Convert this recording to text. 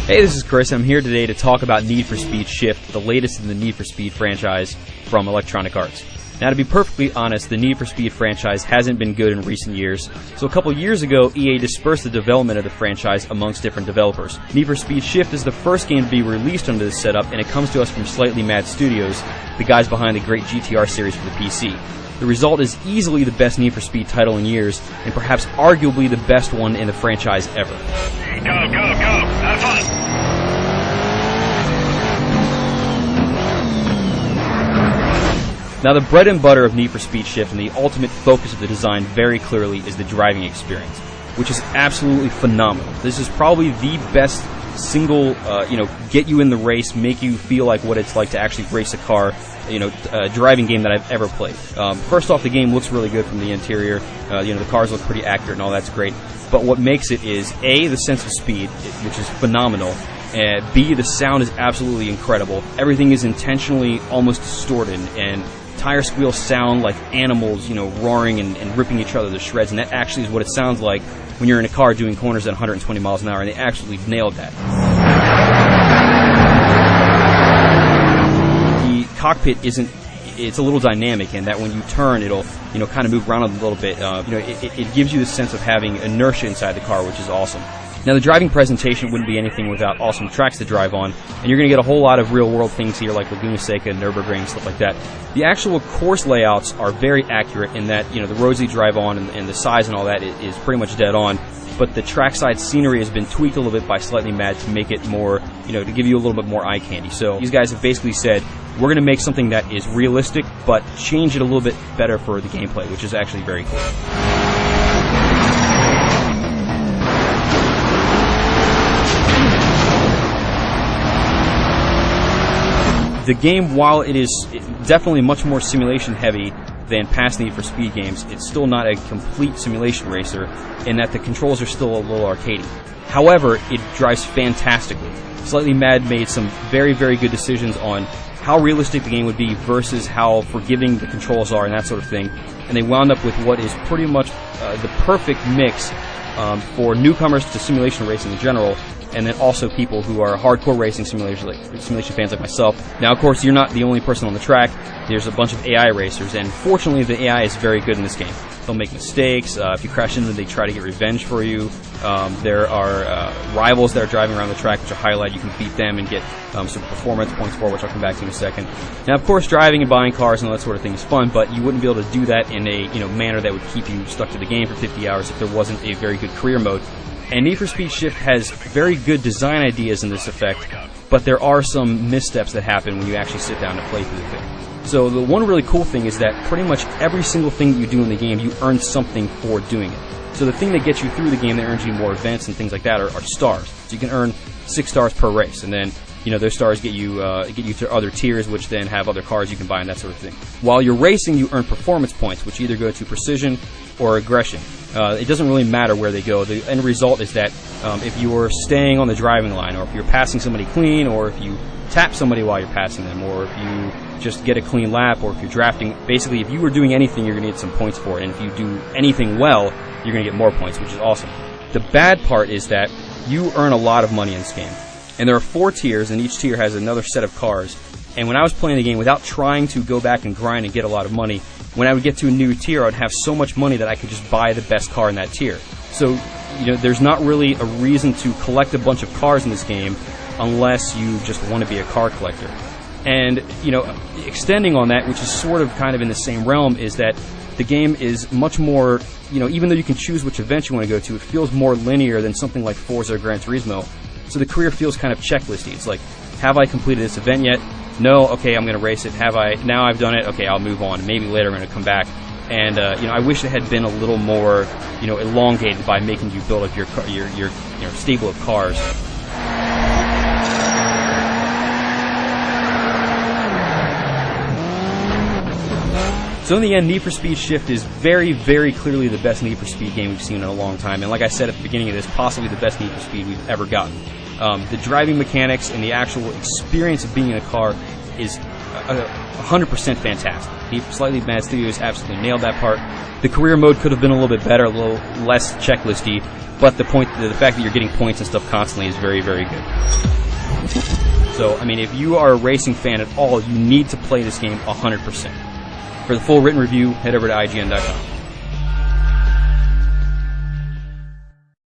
Hey, this is Chris. I'm here today to talk about Need for Speed Shift, the latest in the Need for Speed franchise from Electronic Arts. Now, to be perfectly honest, the Need for Speed franchise hasn't been good in recent years, so a couple years ago, EA dispersed the development of the franchise amongst different developers. Need for Speed Shift is the first game to be released under this setup, and it comes to us from Slightly Mad Studios, the guys behind the great GTR series for the PC. The result is easily the best Need for Speed title in years, and perhaps arguably the best one in the franchise ever. Go, go, go! Have fun! Now, the bread and butter of Need for Speed Shift and the ultimate focus of the design very clearly is the driving experience, which is absolutely phenomenal. This is probably the best single, get you in the race, make you feel like what it's like to actually race a car, driving game that I've ever played. First off, the game looks really good from the interior. The cars look pretty accurate and all that's great. But what makes it is, A, the sense of speed, which is phenomenal. And B, the sound is absolutely incredible. Everything is intentionally almost distorted, and tire squeals sound like animals, roaring and ripping each other to shreds, and that actually is what it sounds like when you're in a car doing corners at 120 miles an hour, and they actually nailed that. The cockpit it's a little dynamic in that when you turn, it'll, kind of move around a little bit. It gives you the sense of having inertia inside the car, which is awesome. Now, the driving presentation wouldn't be anything without awesome tracks to drive on, and you're going to get a whole lot of real-world things here like Laguna Seca, Nürburgring, stuff like that. The actual course layouts are very accurate in that, the roads you drive on and the size and all that is pretty much dead on, but the trackside scenery has been tweaked a little bit by Slightly Mad to make it more, to give you a little bit more eye candy. So these guys have basically said, we're going to make something that is realistic, but change it a little bit better for the gameplay, which is actually very cool. The game, while it is definitely much more simulation heavy than past Need for Speed games, it's still not a complete simulation racer in that the controls are still a little arcadey. However, it drives fantastically. Slightly Mad made some very, very good decisions on how realistic the game would be versus how forgiving the controls are and that sort of thing, and they wound up with what is pretty much the perfect mix for newcomers to simulation racing in general, and then also people who are hardcore racing simulation fans like myself. Now, of course, you're not the only person on the track. There's a bunch of AI racers, and fortunately, the AI is very good in this game. They'll make mistakes. If you crash into them, they try to get revenge for you. There are rivals that are driving around the track, which are highlight. You can beat them and get some performance points for, which I'll come back to in a second. Now, of course, driving and buying cars and all that sort of thing is fun, but you wouldn't be able to do that in a manner that would keep you stuck to the game for 50 hours if there wasn't a very good career mode. And Need for Speed Shift has very good design ideas in this effect, but there are some missteps that happen when you actually sit down to play through the thing. So the one really cool thing is that pretty much every single thing that you do in the game, you earn something for doing it. So the thing that gets you through the game that earns you more events and things like that are stars. So you can earn 6 stars per race, and then those stars get you to other tiers, which then have other cars you can buy and that sort of thing. While you're racing, you earn performance points, which either go to precision or aggression. It doesn't really matter where they go. The end result is that if you're staying on the driving line, or if you're passing somebody clean, or if you tap somebody while you're passing them, or if you just get a clean lap, or if you're drafting, basically if you were doing anything, you're going to get some points for it, and if you do anything well, you're going to get more points, which is awesome. The bad part is that you earn a lot of money in this game, and there are 4 tiers, and each tier has another set of cars. And when I was playing the game, without trying to go back and grind and get a lot of money, when I would get to a new tier, I would have so much money that I could just buy the best car in that tier. So, there's not really a reason to collect a bunch of cars in this game unless you just want to be a car collector. And, extending on that, which is sort of kind of in the same realm, is that the game is much more, even though you can choose which event you want to go to, it feels more linear than something like Forza or Gran Turismo. So the career feels kind of checklisty. It's like, have I completed this event yet? No, okay, I'm going to race it. Now I've done it, okay, I'll move on. Maybe later I'm going to come back. And, I wish it had been a little more, elongated by making you build up your stable of cars. So in the end, Need for Speed Shift is very, very clearly the best Need for Speed game we've seen in a long time. And like I said at the beginning of this, possibly the best Need for Speed we've ever gotten. The driving mechanics and the actual experience of being in a car is 100% fantastic. Need for Slightly Mad Studios absolutely nailed that part. The career mode could have been a little bit better, a little less checklisty, but the fact that you're getting points and stuff constantly is very, very good. So, I mean, if you are a racing fan at all, you need to play this game 100%. For the full written review, head over to IGN.com.